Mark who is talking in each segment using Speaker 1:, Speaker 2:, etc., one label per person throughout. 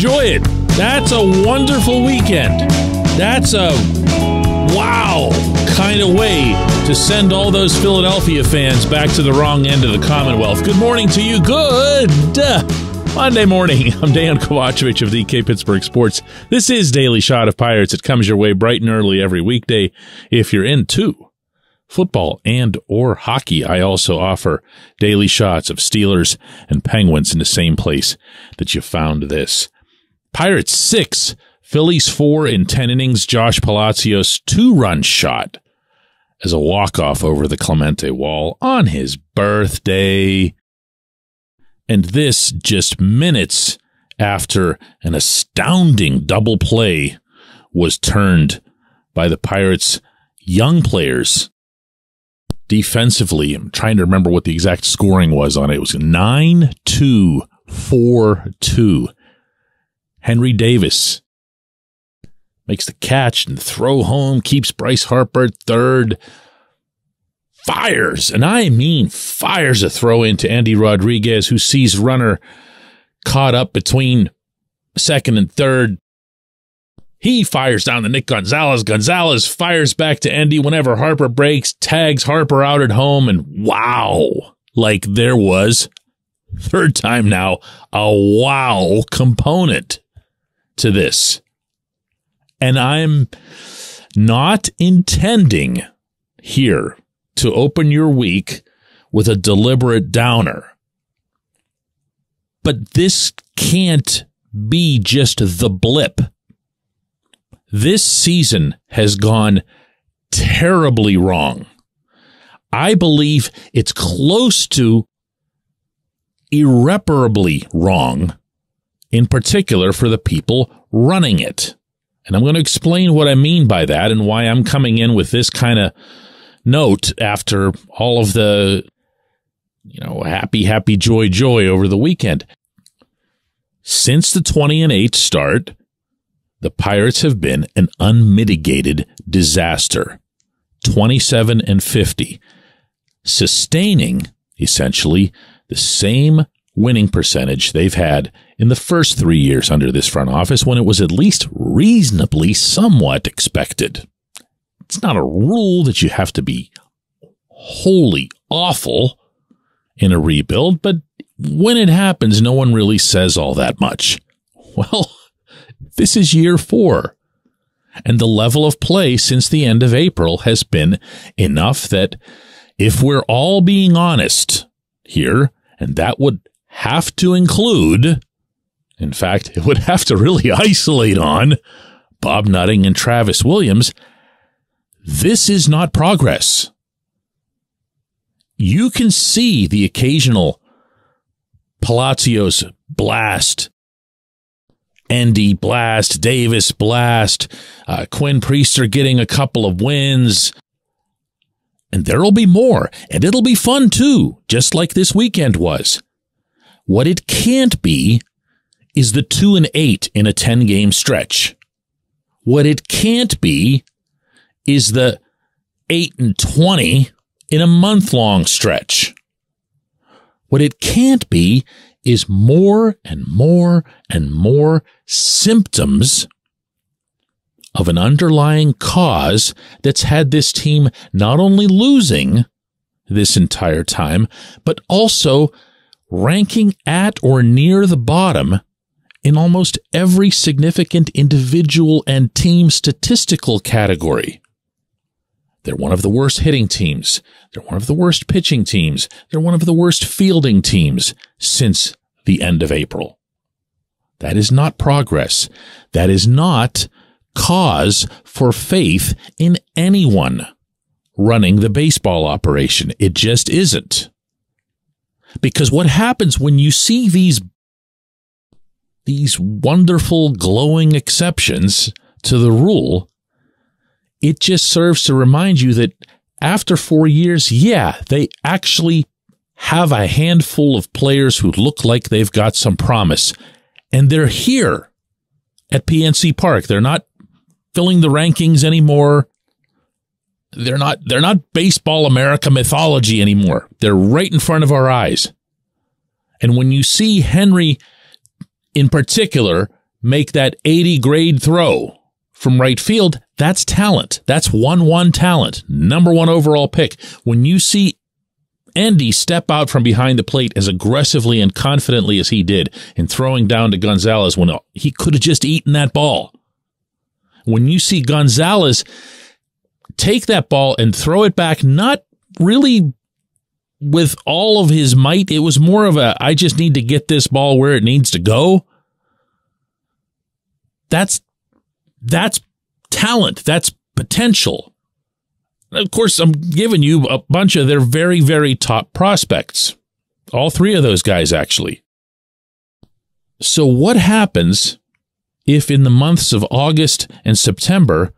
Speaker 1: enjoy it. That's a wonderful weekend. That's a wow kind of way to send all those Philadelphia fans back to the wrong end of the Commonwealth. Good morning to you. Good Monday morning. I'm Dejan Kovacevic of the Pittsburgh Sports. This is Daily Shot of Pirates. It comes your way bright and early every weekday. If you're into football and or hockey, I also offer daily shots of Steelers and Penguins in the same place that you found this. Pirates 6, Phillies 4 in 10 innings. Josh Palacios 2-run shot as a walk-off over the Clemente wall on his birthday. And this just minutes after an astounding double play was turned by the Pirates' young players. Defensively, I'm trying to remember what the exact scoring was on it. It was 9-2, 4-2. Henry Davis makes the catch and throw home, keeps Bryce Harper third. Fires, and I mean fires a throw into Andy Rodriguez, who sees runner caught up between second and third. He fires down to Nick Gonzalez. Gonzalez fires back to Andy whenever Harper breaks, tags Harper out at home, and wow, like there was, third time now, a wow component to this. And I'm not intending here to open your week with a deliberate downer. But this can't be just the blip. This season has gone terribly wrong. I believe it's close to irreparably wrong, in particular for the people running it. And I'm going to explain what I mean by that and why I'm coming in with this kind of note after all of the, happy, joy over the weekend. Since the 20-8 start, the Pirates have been an unmitigated disaster. 27-50, sustaining essentially the same winning percentage they've had in the first 3 years under this front office, when it was at least reasonably somewhat expected. It's not a rule that you have to be wholly awful in a rebuild, but when it happens, no one really says all that much. Well, this is year 4, and the level of play since the end of April has been enough that if we're all being honest here, and that would have to include, in fact, it would have to really isolate on Bob Nutting and Travis Williams, this is not progress. You can see the occasional Palacios blast, Andy blast, Davis blast, Quinn Priester getting a couple of wins, and there'll be more, and it'll be fun too, just like this weekend was. What it can't be is the 2-8 in a 10-game stretch. What it can't be is the 8-20 in a month-long stretch. What it can't be is more and more and more symptoms of an underlying cause that's had this team not only losing this entire time, but also ranking at or near the bottom in almost every significant individual and team statistical category. They're one of the worst hitting teams. They're one of the worst pitching teams. They're one of the worst fielding teams since the end of April. That is not progress. That is not cause for faith in anyone running the baseball operation. It just isn't. Because what happens when you see these wonderful glowing exceptions to the rule, it just serves to remind you that after 4 years, yeah, they actually have a handful of players who look like they've got some promise. And they're here at PNC Park. They're not filling the rankings anymore. They're not Baseball America mythology anymore. They're right in front of our eyes. And when you see Henry, in particular, make that 80 grade throw from right field, that's talent. That's 1-1 talent. Number 1 overall pick. When you see Andy step out from behind the plate as aggressively and confidently as he did in throwing down to Gonzalez when he could have just eaten that ball. When you see Gonzalez take that ball and throw it back, not really with all of his might, it was more of a, I just need to get this ball where it needs to go. That's talent. That's potential. Of course, I'm giving you a bunch of their very, very top prospects. All 3 of those guys, actually. So what happens if in the months of August and September,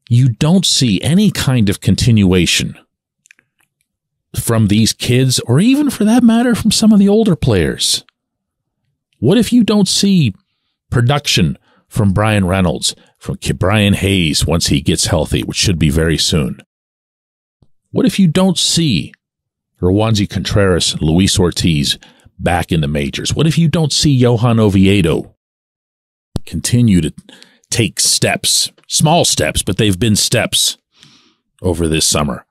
Speaker 1: you don't see any kind of continuation from these kids, or even for that matter, from some of the older players? What if you don't see production from Brian Reynolds, from Brian Hayes once he gets healthy, which should be very soon? What if you don't see Roansy Contreras and Luis Ortiz back in the majors? What if you don't see Johan Oviedo continue to take steps, small steps, but they've been steps over this summer?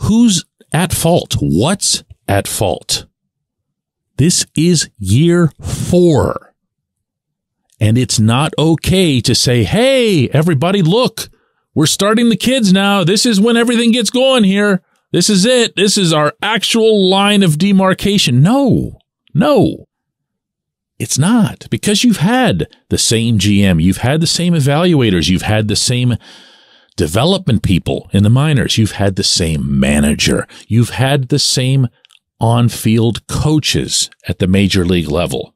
Speaker 1: Who's at fault? What's at fault? This is year 4. And it's not okay to say, hey, everybody, look, we're starting the kids now. This is when everything gets going here. This is it. This is our actual line of demarcation. No, it's not, because you've had the same GM. You've had the same evaluators. You've had the same development people in the minors. You've had the same manager. You've had the same on-field coaches at the major league level.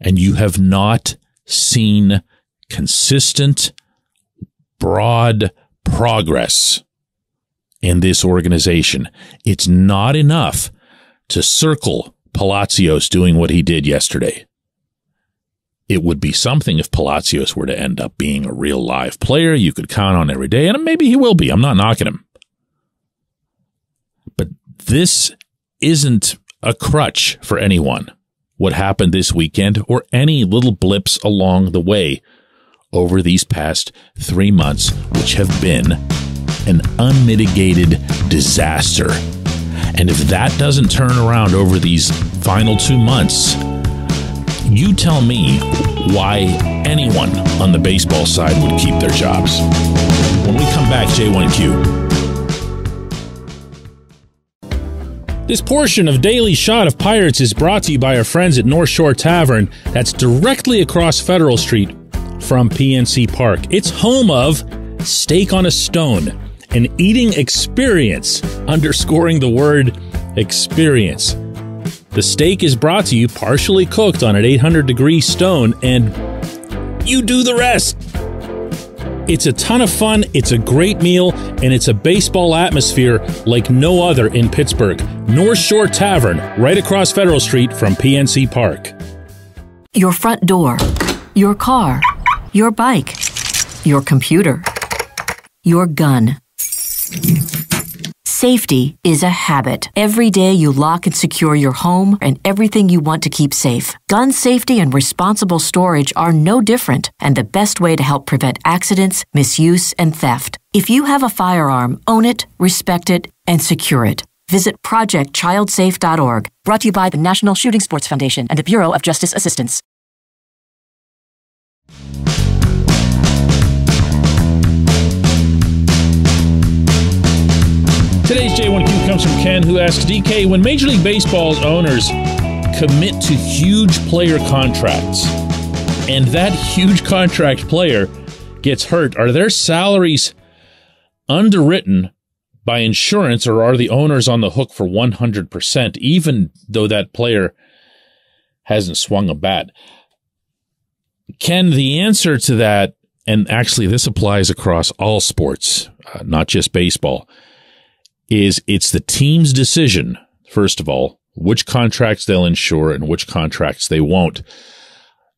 Speaker 1: And you have not seen consistent, broad progress in this organization. It's not enough to circle Palacios doing what he did yesterday. It would be something if Palacios were to end up being a real live player you could count on every day, and maybe he will be. I'm not knocking him. But this isn't a crutch for anyone. What happened this weekend, or any little blips along the way over these past 3 months, which have been an unmitigated disaster. And if that doesn't turn around over these final 2 months, you tell me why anyone on the baseball side would keep their jobs. When we come back, J1Q. This portion of Daily Shot of Pirates is brought to you by our friends at North Shore Tavern, that's directly across Federal Street from PNC Park. It's home of Steak on a Stone, an eating experience, underscoring the word experience. The steak is brought to you partially cooked on an 800-degree stone, and you do the rest. It's a ton of fun, it's a great meal, and it's a baseball atmosphere like no other in Pittsburgh. North Shore Tavern, right across Federal Street from PNC Park.
Speaker 2: Your front door, your car, your bike, your computer, your gun. Safety is a habit. Every day you lock and secure your home and everything you want to keep safe. Gun safety and responsible storage are no different, and the best way to help prevent accidents, misuse, and theft. If you have a firearm, own it, respect it, and secure it. Visit ProjectChildSafe.org. Brought to you by the National Shooting Sports Foundation and the Bureau of Justice Assistance.
Speaker 1: Today's J1Q comes from Ken, who asks, DK, when Major League Baseball's owners commit to huge player contracts and that huge contract player gets hurt, are their salaries underwritten by insurance, or are the owners on the hook for 100%, even though that player hasn't swung a bat? Ken, the answer to that, and actually this applies across all sports, not just baseball, is it's the team's decision, first of all, which contracts they'll insure and which contracts they won't.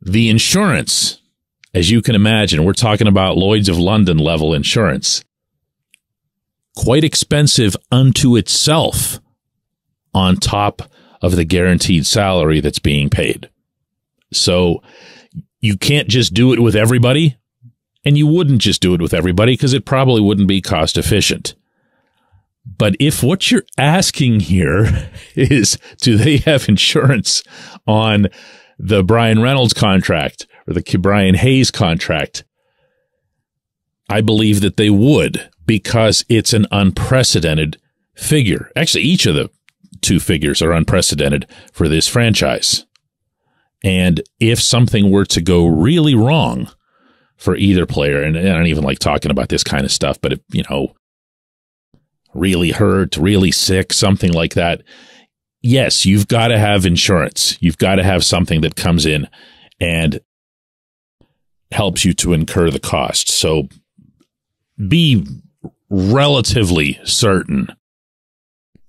Speaker 1: The insurance, as you can imagine, we're talking about Lloyd's of London level insurance, quite expensive unto itself on top of the guaranteed salary that's being paid. So you can't just do it with everybody, and you wouldn't just do it with everybody because it probably wouldn't be cost efficient. But if what you're asking here is, do they have insurance on the Brian Reynolds contract or the Brian Hayes contract, I believe that they would, because it's an unprecedented figure. Actually, each of the two figures are unprecedented for this franchise. And if something were to go really wrong for either player, and I don't even like talking about this kind of stuff, but if, really hurt, really sick, something like that, yes, you've got to have insurance. You've got to have something that comes in and helps you to incur the cost. So be relatively certain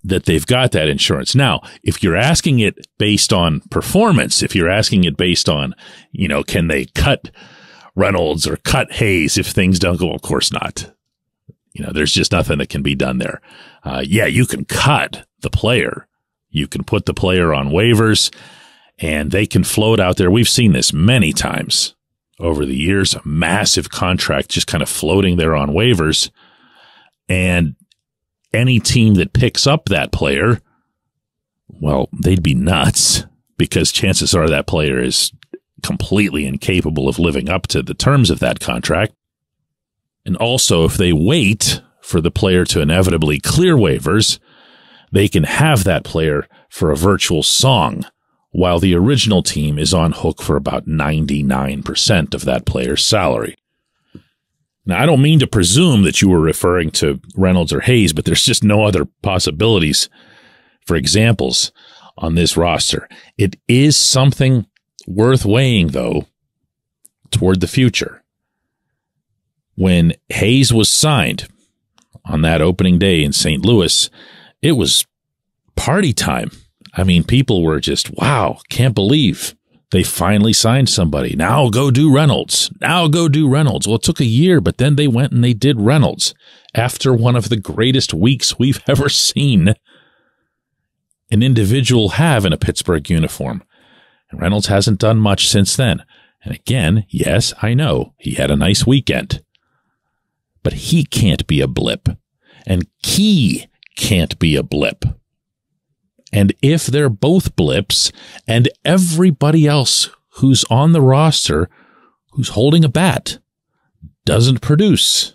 Speaker 1: that they've got that insurance. Now, if you're asking it based on performance, if you're asking it based on, can they cut Reynolds or cut Hayes if things don't go, of course not. There's just nothing that can be done there. You can cut the player. You can put the player on waivers, and they can float out there. We've seen this many times over the years, a massive contract just kind of floating there on waivers. And any team that picks up that player, well, they'd be nuts, because chances are that player is completely incapable of living up to the terms of that contract. And also, if they wait for the player to inevitably clear waivers, they can have that player for a virtual song, while the original team is on hook for about 99% of that player's salary. Now, I don't mean to presume that you were referring to Reynolds or Hayes, but there's just no other possibilities for examples on this roster. It is something worth weighing, though, toward the future. When Hayes was signed on that opening day in St. Louis, it was party time. I mean, people were just, wow, can't believe they finally signed somebody. Now go do Reynolds. Now go do Reynolds. Well, it took a year, but then they went and they did Reynolds after one of the greatest weeks we've ever seen an individual have in a Pittsburgh uniform. And Reynolds hasn't done much since then. And again, yes, I know he had a nice weekend, but he can't be a blip, and Key can't be a blip. And if they're both blips, and everybody else who's on the roster who's holding a bat doesn't produce,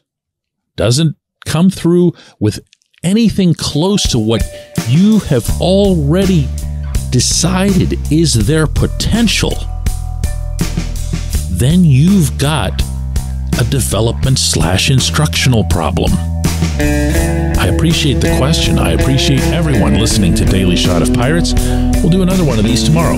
Speaker 1: doesn't come through with anything close to what you have already decided is their potential, then you've got a development/instructional problem. I appreciate the question. I appreciate everyone listening to Daily Shot of Pirates. We'll do another one of these tomorrow.